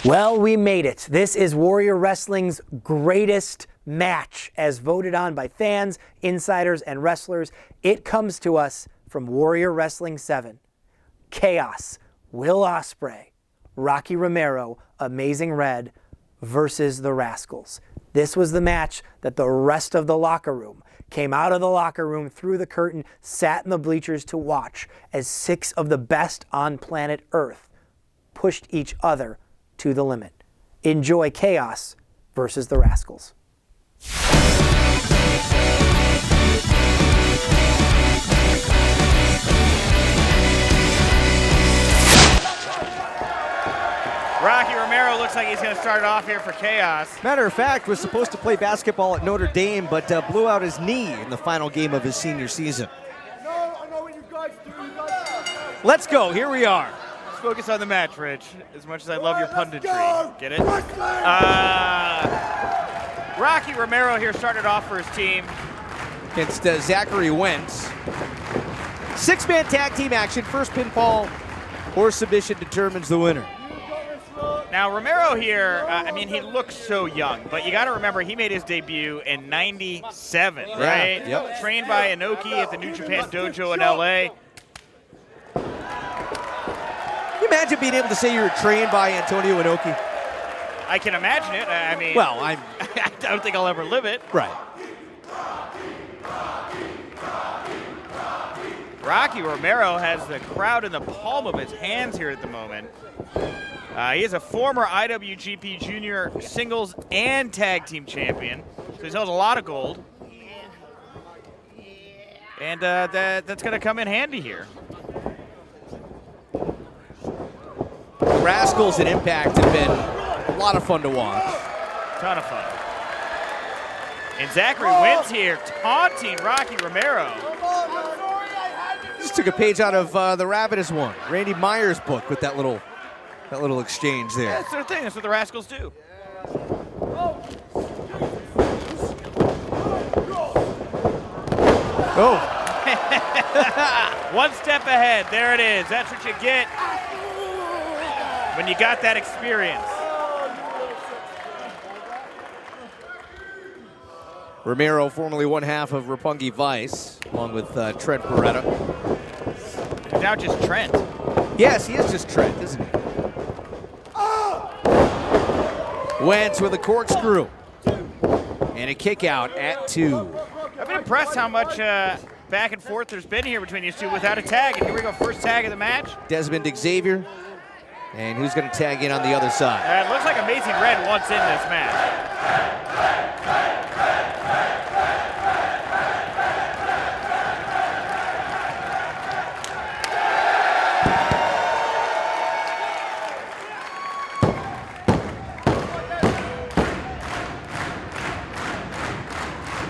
Well, we made it. This is Warrior Wrestling's greatest match as voted on by fans, insiders, and wrestlers. It comes to us from Warrior Wrestling 7. Chaos, Will Ospreay, Rocky Romero, Amazing Red versus the Rascalz. This was the match that the rest of the locker room came out of the locker room, through the curtain, sat in the bleachers to watch as 6 of the best on planet Earth pushed each other to the limit. Enjoy Chaos versus the Rascalz. Rocky Romero looks like he's going to start it off here for Chaos. Matter of fact, was supposed to play basketball at Notre Dame, but blew out his knee in the final game of his senior season. I know what you guys do. Let's go. Here we are. Let's focus on the match, Rich. As much as I love your punditry. Get it? Rocky Romero here started off for his team. Against Zachary Wentz. 6-man tag team action. First pinfall or submission determines the winner. Now, Romero here, he looks so young, but you got to remember he made his debut in '97, right? Yep. Trained by Inoki at the New Japan Dojo in LA. Can you imagine being able to say you were trained by Antonio Inoki? I can imagine it. I don't think I'll ever live it. Right. Rocky Romero has the crowd in the palm of his hands here at the moment. He is a former IWGP Junior Singles and Tag Team Champion, so he sells a lot of gold. And that's going to come in handy here. Rascalz and Impact have been a lot of fun to watch. Ton of fun. And Zachary Wentz here taunting Rocky Romero. Just took a page out of the Ravenous One, Randy Myers' book, with that little exchange there. That's their thing. That's what the Rascalz do. Oh. One step ahead. There it is. That's what you get when you got that experience. Romero, formerly one half of Roppongi Vice, along with Trent Beretta. Now just Trent. Yes, he is just Trent, isn't he? Wentz with a corkscrew. And a kick out at 2. I've been impressed how much back and forth there's been here between these two without a tag. And here we go, first tag of the match. Desmond Xavier. And who's going to tag in on the other side? It looks like Amazing Red wants in this match.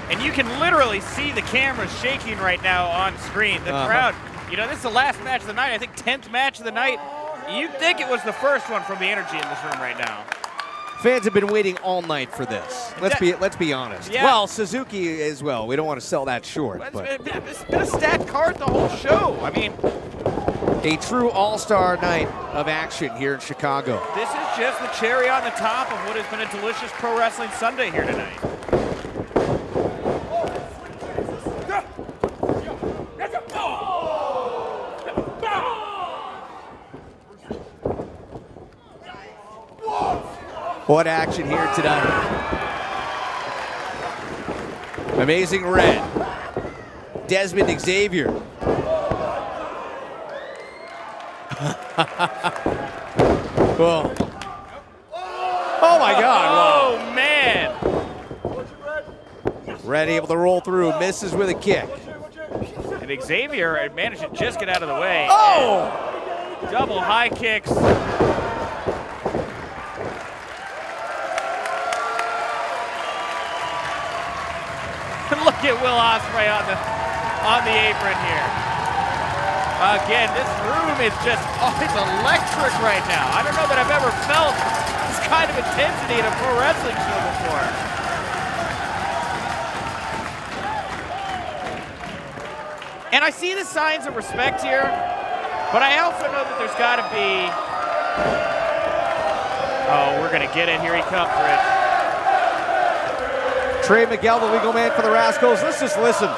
And you can literally see the camera shaking right now on screen. The crowd, this is the last match of the night. I think 10th match of the night. You'd think it was the first one from the energy in this room right now. Fans have been waiting all night for this. Let's be honest. Yeah. Well, Suzuki as well. We don't want to sell that short. It's been a stacked card the whole show. A true all-star night of action here in Chicago. This is just the cherry on the top of what has been a delicious pro wrestling Sunday here tonight. What action here tonight. Amazing Red. Desmond Xavier. Whoa. Oh my God. Oh, man. Red able to roll through, misses with a kick. And Xavier managed to just get out of the way. Oh! Double high kicks. Look at Will Ospreay on the apron here. Again, this room is just it's electric right now. I don't know that I've ever felt this kind of intensity in a pro wrestling show before. And I see the signs of respect here, but I also know that there's got to be Oh, we're going to get it. Here he comes, Rich. Trey Miguel, the legal man for the Rascalz. Let's just listen.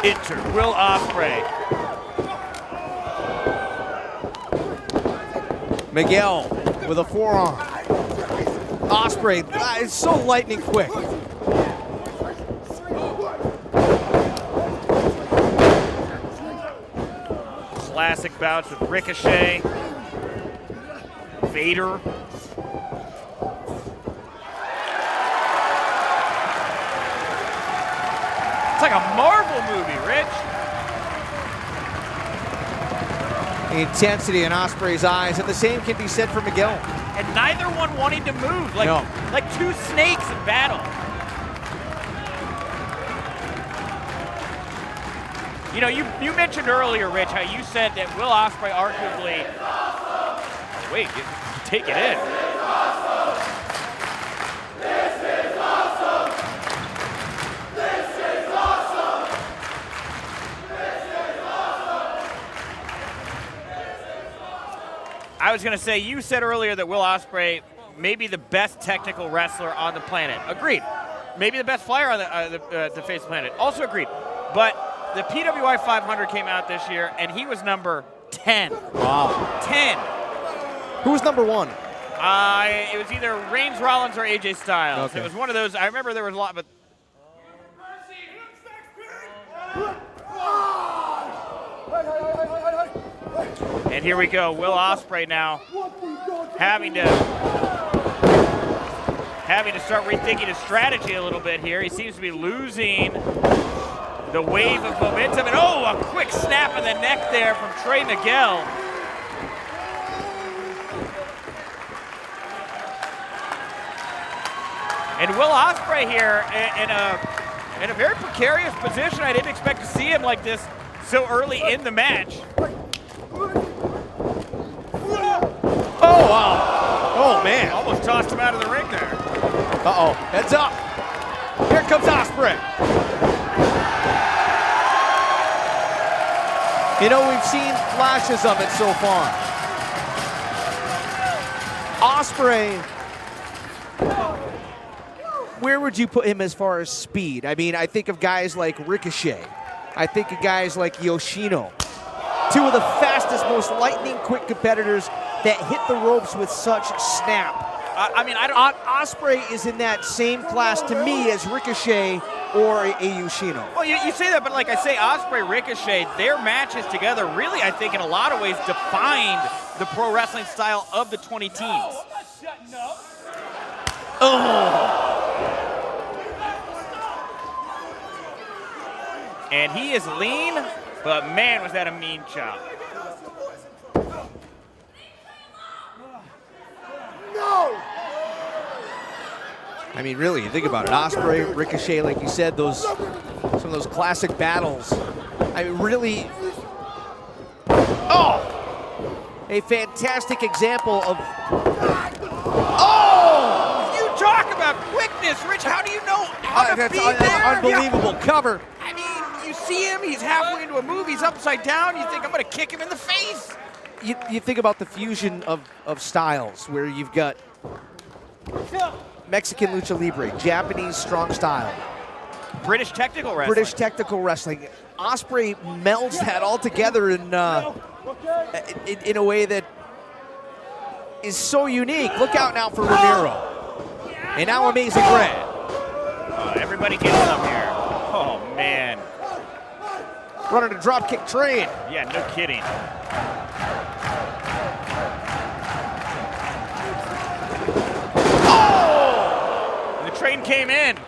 Enter Will Ospreay. Miguel with a forearm. Ospreay, it's so lightning quick. Classic bouts with Ricochet, Vader. It's like a Marvel movie, Rich. The intensity in Ospreay's eyes, and the same can be said for Miguel. And neither one wanting to move, like, No. like two snakes in battle. You know, you mentioned earlier, Rich, how you said that Will Ospreay arguably, wait, take it in. I was going to say, you said earlier that Will Ospreay may be the best technical wrestler on the planet. Agreed. Maybe the best flyer on the face of the planet. Also agreed. But the PWI 500 came out this year, and he was number 10. Wow. 10. Who was number 1? It was either Reigns, Rollins, or AJ Styles. Okay. It was one of those. I remember there was a lot, but and here we go. Will Ospreay now having to start rethinking his strategy a little bit here. He seems to be losing the wave of momentum. And oh, a quick snap in the neck there from Trey Miguel. And Will Ospreay here in a very precarious position. I didn't expect to see him like this so early in the match. Oh, wow. Oh, man. Almost tossed him out of the ring there. Uh-oh. Heads up. Here comes Ospreay. You know, we've seen flashes of it so far. Ospreay, where would you put him as far as speed? I mean, I think of guys like Ricochet. I think of guys like Yoshino. Two of the fastest, most lightning-quick competitors that hit the ropes with such snap. Ospreay is in that same class to me as Ricochet or a Yoshino. Well, you say that, but like I say, Ospreay, Ricochet, their matches together really, I think, in a lot of ways defined the pro wrestling style of the 2010s. Oh! And he is lean, but man, was that a mean chop. No! I mean, really, you think about it. Ospreay, Ricochet, like you said, some of those classic battles. I mean, really, a fantastic example of, You talk about quickness, Rich. How do you know how to that's feed there? unbelievable cover. I mean, you see him, he's halfway into a move, he's upside down, you think, I'm going to kick him in the face. You think about the fusion of styles, where you've got Mexican lucha libre, Japanese strong style, British technical wrestling. British technical wrestling. Ospreay melds that all together in a way that is so unique. Look out now for Romero. And now Amazing Red. Everybody gets up here. Oh, man. Running a dropkick train. Yeah, no kidding. Oh! And the train came in.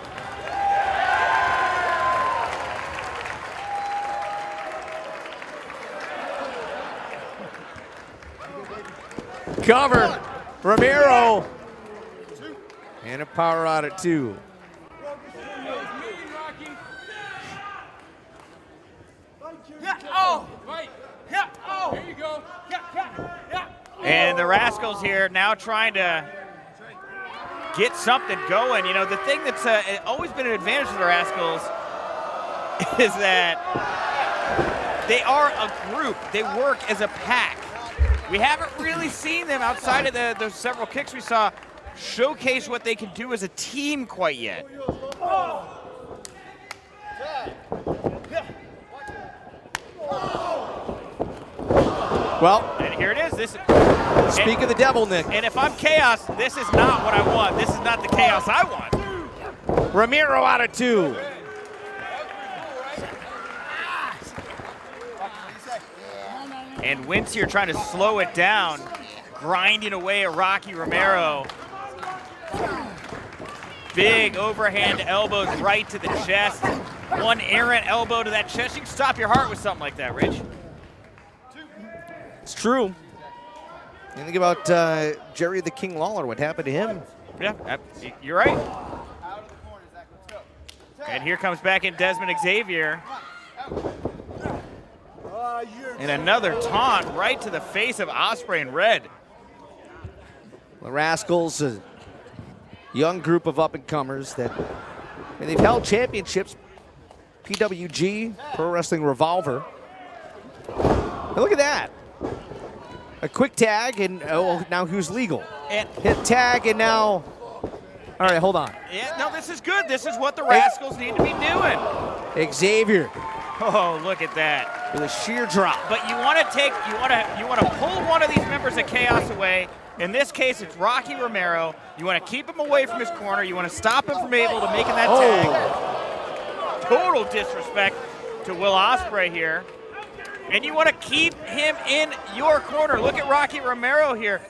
Cover. Romero. And a power out at 2. Yeah, oh! Right. Yeah, oh! Here you go. Yeah, yeah, yeah. And the Rascalz here now trying to get something going. You know, the thing that's always been an advantage of the Rascalz is that they are a group. They work as a pack. We haven't really seen them outside of the several kicks we saw showcase what they can do as a team quite yet. Well, And here it is. speak of the devil, Nick. And if I'm Chaos, this is not what I want. This is not the Chaos I want. Romero out of 2. And Wentz here trying to slow it down, grinding away at Rocky Romero. Big overhand elbows right to the chest. One errant elbow to that chest. You can stop your heart with something like that, Rich. It's true. You think about Jerry the King Lawler, what happened to him? Yeah, you're right. And here comes back in Desmond Xavier. And another taunt right to the face of Ospreay in red. The Rascalz, a young group of up-and-comers that they've held championships. PWG, Pro Wrestling Revolver. And look at that. A quick tag, and oh, now who's legal? And Hit tag, and now. All right, hold on. yeah, no, this is good. This is what the Rascalz need to be doing. Xavier Oh, look at that. with a sheer drop. But you want to pull one of these members of Chaos away. In this case, it's Rocky Romero. You want to keep him away from his corner. You want to stop him from able to making that tag. Total disrespect to Will Ospreay here. And you want to keep him in your corner. Look at Rocky Romero here.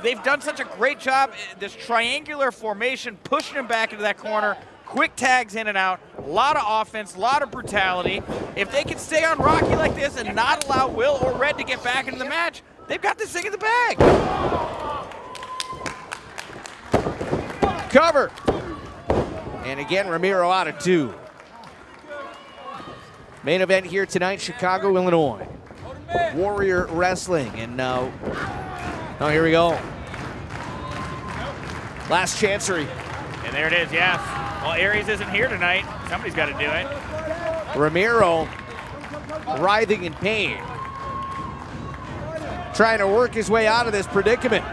They've done such a great job, this triangular formation, pushing him back into that corner. Quick tags in and out, a lot of offense, a lot of brutality. If they can stay on Rocky like this and not allow Will or Red to get back into the match, they've got this thing in the bag. Cover. And again, Romero out of 2. Main event here tonight, Chicago, Illinois. Warrior Wrestling. And now, oh, here we go. Last chancery. And there it is, yes. Well, Aries isn't here tonight. Somebody's got to do it. Romero writhing in pain. Trying to work his way out of this predicament.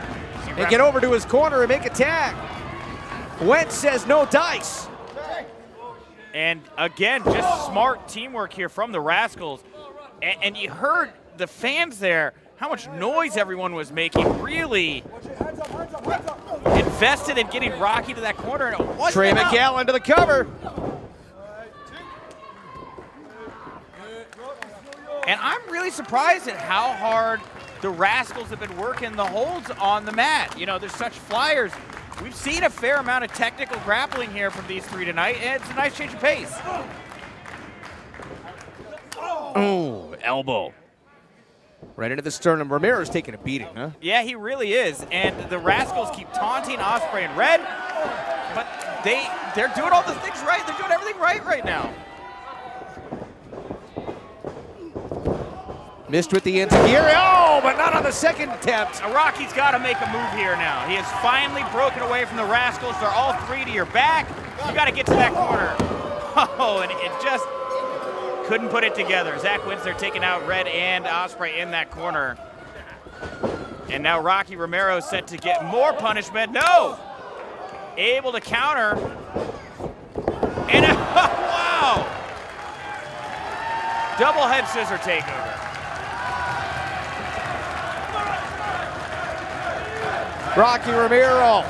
And get over to his corner and make a tag. Wentz says no dice. And again, just smart teamwork here from the Rascalz. And you heard the fans there, how much noise everyone was making. Really invested in getting Rocky to that corner. And it wasn't Trey enough. Miguel into the cover. And I'm really surprised at how hard the Rascalz have been working the holds on the mat. You know, there's such flyers. We've seen a fair amount of technical grappling here from these three tonight, and it's a nice change of pace. Oh, elbow. Right into the sternum. Romero's taking a beating, huh? Yeah, he really is. And the Rascalz keep taunting Ospreay in red, but they're doing all the things right. They're doing everything right now. Missed with the enziguri. Oh, but not on the second attempt. Rocky's got to make a move here now. He has finally broken away from the Rascalz. They're all three to your back. You got to get to that corner. Oh, and it just couldn't put it together. Zach Wentz there taking out Red and Ospreay in that corner. And now Rocky Romero set to get more punishment. No! Able to counter. And wow! Double head scissor takeover. Rocky Romero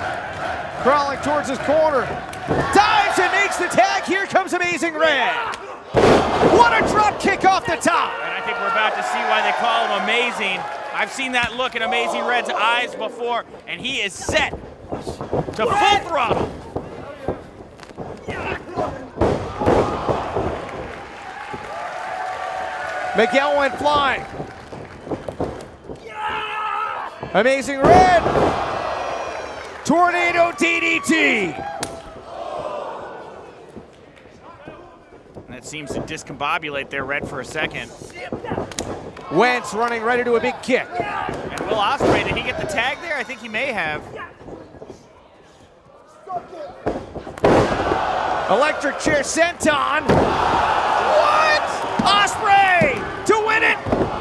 crawling towards his corner. Dives and makes the tag. Here comes Amazing Red. What a drop kick off the top. And I think we're about to see why they call him Amazing. I've seen that look in Amazing Red's eyes before, and he is set to full throttle. Miguel went flying. Amazing Red. Tornado DDT. And that seems to discombobulate their Red for a second. Wentz running right into a big kick. And Will Ospreay, did he get the tag there? I think he may have. Electric chair senton. What? Ospreay to win it.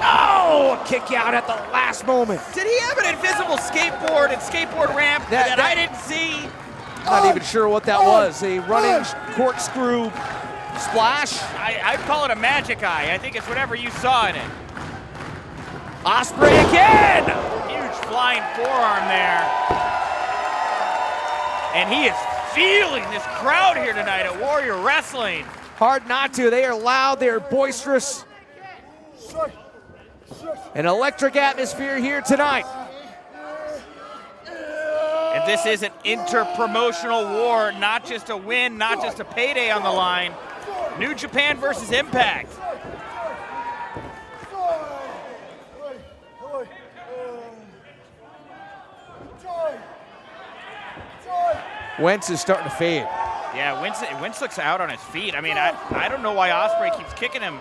Oh, a kick out at the last moment. Did he have an invisible skateboard and skateboard ramp that I didn't see? Not even sure what that was. A running corkscrew splash. I'd call it a magic eye. I think it's whatever you saw in it. Ospreay again. Huge flying forearm there. And he is feeling this crowd here tonight at Warrior Wrestling. Hard not to. They are loud. They are boisterous. An electric atmosphere here tonight. And this is an inter-promotional war, not just a win, not just a payday on the line. New Japan versus Impact. Wentz is starting to fade. Yeah, Wentz looks out on his feet. I mean, I don't know why Ospreay keeps kicking him.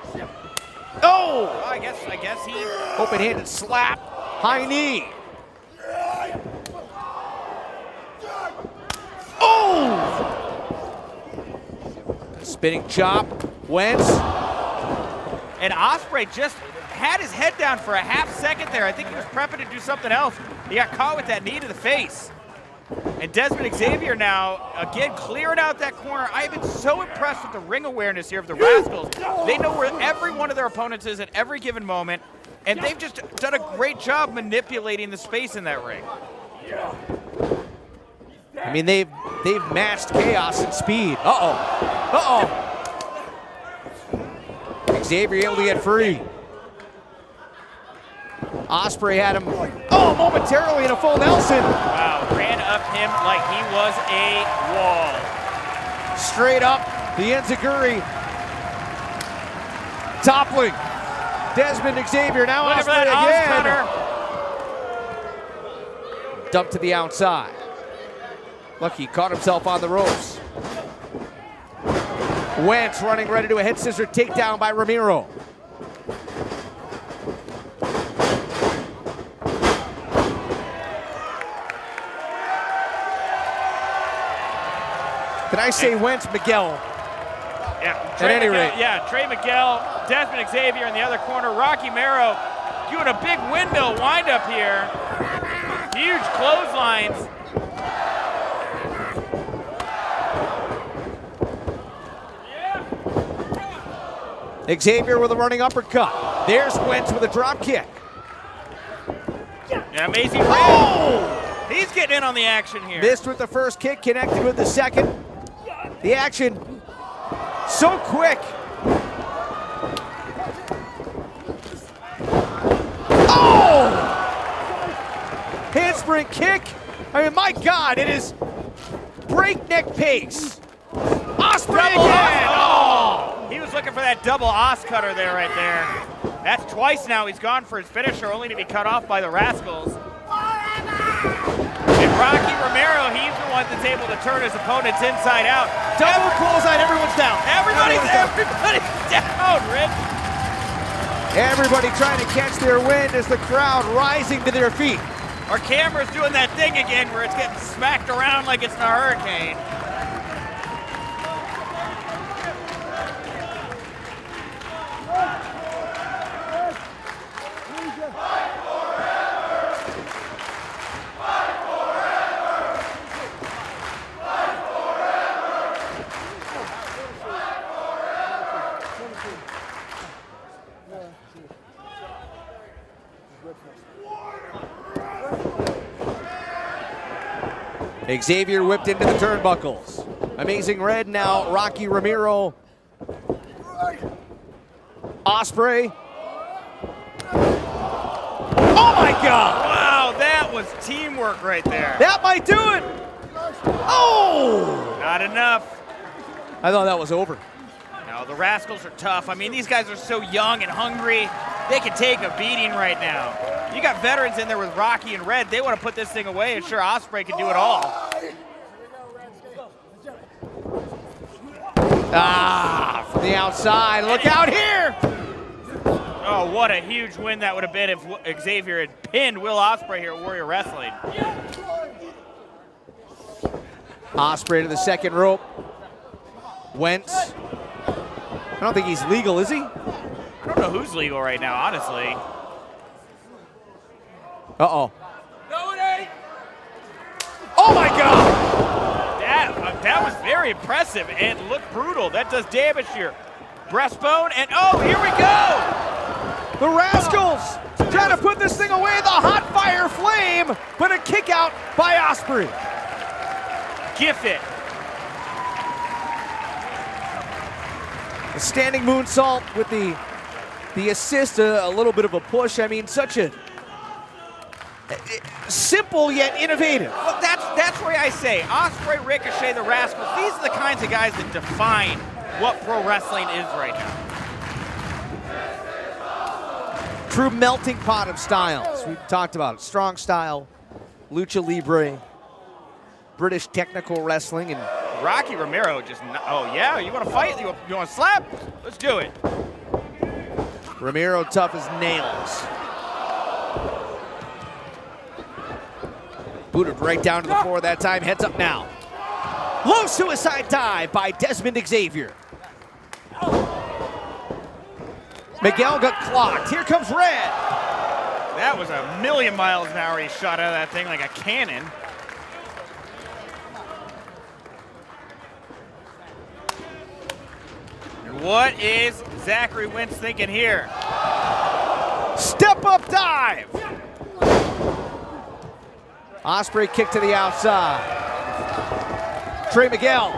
Oh! Well, I guess he. Open-handed slap. High knee. Oh! Spinning chop. Wentz. And Ospreay just had his head down for a half second there. I think he was prepping to do something else. He got caught with that knee to the face. And Desmond Xavier now, again, clearing out that corner. I've been so impressed with the ring awareness here of the Rascalz. They know where every one of their opponents is at every given moment, and they've just done a great job manipulating the space in that ring. I mean, they've matched chaos and speed. Uh-oh. Uh-oh. Xavier able to get free. Ospreay had him, momentarily in a full Nelson. Wow, ran up him like he was a wall. Straight up, the enziguri. Toppling. Desmond Xavier, now Look at Ospreay that again. Dumped to the outside. Lucky he caught himself on the ropes. Wentz running ready to a head scissor takedown by Romero. Did I say Wentz, Miguel? Yeah, At any rate. Yeah, Trey Miguel, Desmond Xavier in the other corner. Rocky Mero doing a big windmill windup here. Huge clotheslines. Xavier with a running uppercut. There's Wentz with a drop kick. An amazing ring. Oh! He's getting in on the action here. Missed with the first kick, connected with the second. The action so quick. Oh! Handspring kick. I mean, my God, it is breakneck pace. Ospreay again. Oh! He was looking for that double Os cutter there, right there. That's twice now he's gone for his finisher, only to be cut off by the Rascalz. And Rocky Romero, he's the one that's able to turn his opponents inside out. Double clothesline, everyone's down. Everybody's down, Rich. Everybody trying to catch their wind as the crowd rising to their feet. Our camera's doing that thing again where it's getting smacked around like it's in a hurricane. Xavier whipped into the turnbuckles. Amazing red now, Rocky Romero. Ospreay. Oh my God! Wow, that was teamwork right there. That might do it! Oh! Not enough. I thought that was over. No, the Rascalz are tough. I mean, these guys are so young and hungry. They can take a beating right now. You got veterans in there with Rocky and Red. They want to put this thing away, and sure, Ospreay can do it all. Ah, from the outside. Look out here! Oh, Oh, what a huge win that would have been if Xavier had pinned Will Ospreay here at Warrior Wrestling. Ospreay to the second rope. Wentz. I don't think he's legal, is he? I don't know who's legal right now, honestly. Uh-oh. No, it ain't. Oh, my God. That was very impressive and looked brutal. That does damage here. Breastbone, and oh, here we go! The Rascalz trying to put this thing away, the hot fire flame, but a kick out by Ospreay. Gif it. A standing moonsault with the assist, a little bit of a push. I mean, such a simple yet innovative. Well, that's where I say Ospreay, Ricochet, the Rascalz. These are the kinds of guys that define what pro wrestling is right now. True melting pot of styles. We've talked about it. Strong style, lucha libre, British technical wrestling, and Rocky Romero just, oh yeah, you want to fight? You want to slap? Let's do it. Romero tough as nails. Booted right down to the floor that time, heads up now. Low suicide dive by Desmond Xavier. Miguel got clocked. Here comes Red. That was a million miles an hour he shot out of that thing like a cannon. And what is Zachary Wentz thinking here? Step up dive. Ospreay kick to the outside. Trey Miguel.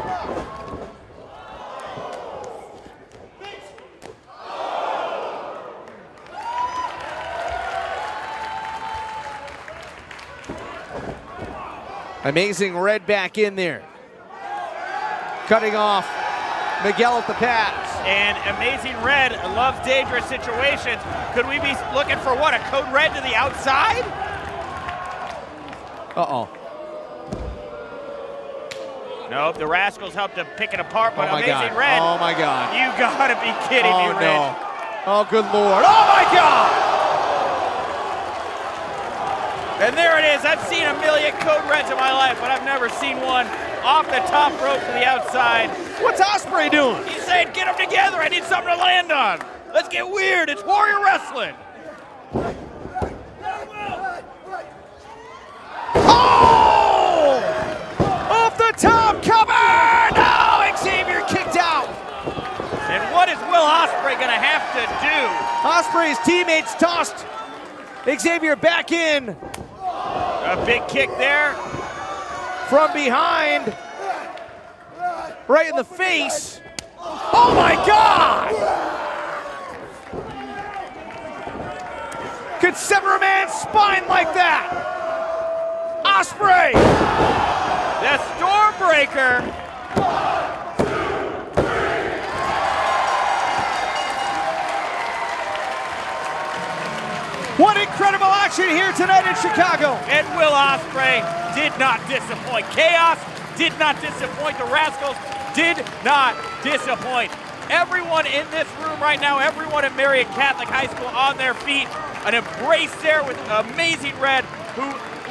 Amazing Red back in there. Cutting off Miguel at the pass. And Amazing Red loves dangerous situations. Could we be looking for what, a code red to the outside? Uh-oh. Nope, the Rascalz helped to pick it apart, but Oh my Amazing God. Red. Oh my God. You gotta be kidding me, Red. No. Oh, good Lord. Oh my God! And there it is. I've seen a million code reds in my life, but I've never seen one off the top rope to the outside. What's Ospreay doing? He's saying, get them together. I need something to land on. Let's get weird. It's Warrior Wrestling. Oh! Off the top, cover! No! Xavier kicked out. And what is Will Ospreay going to have to do? Ospreay's teammates tossed Xavier back in. A big kick there. From behind. Right in the face. Oh my God! Could sever a man's spine like that. Ospreay! The Stormbreaker. What incredible action here tonight in Chicago. And Will Ospreay did not disappoint. Chaos did not disappoint. The Rascalz did not disappoint. Everyone in this room right now, everyone at Marian Catholic High School on their feet. An embrace there with Amazing Red, who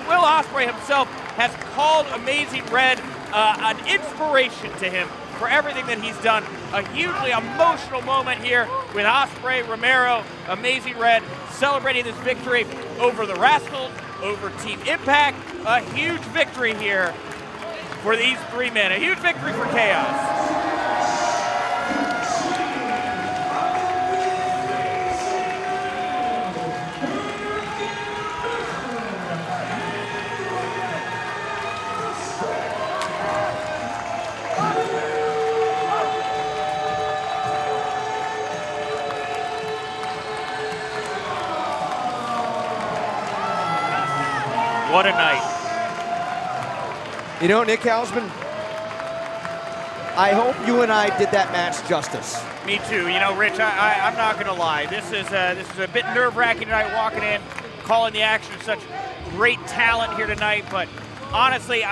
Will Ospreay himself has called Amazing Red an inspiration to him for everything that he's done. A hugely emotional moment here with Ospreay, Romero, Amazing Red celebrating this victory over the Rascalz, over Team Impact. A huge victory here for these three men. A huge victory for Chaos. What a night. You know, Nick Hausman, I hope you and I did that match justice. Me too. You know, Rich, I'm not going to lie. This is a bit nerve-wracking tonight walking in, calling the action. Such great talent here tonight. But honestly,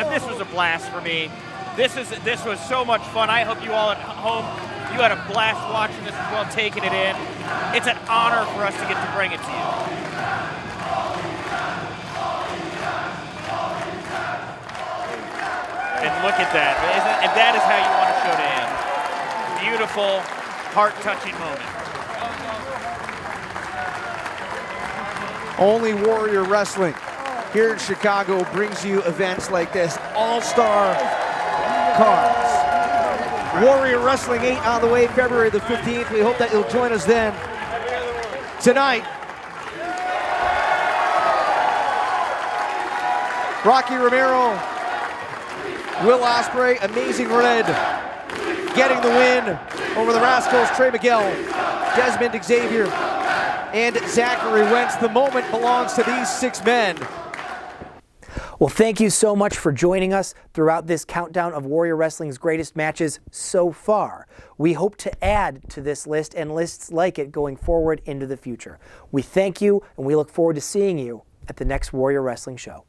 this was a blast for me. This was so much fun. I hope you all at home, you had a blast watching this. just as well taking it in. It's an honor for us to get to bring it to you. And look at that. And that is how you want to show to end. Beautiful, heart-touching moment. Only Warrior Wrestling here in Chicago brings you events like this. All-star cards. Warrior Wrestling 8 on the way, February the 15th. We hope that you'll join us then. Tonight, Rocky Romero, Will Ospreay, Amazing Red, getting the win over the Rascalz, Trey Miguel, Desmond Xavier, and Zachary Wentz. The moment belongs to these 6 men. Well, thank you so much for joining us throughout this countdown of Warrior Wrestling's greatest matches so far. We hope to add to this list and lists like it going forward into the future. We thank you, and we look forward to seeing you at the next Warrior Wrestling show.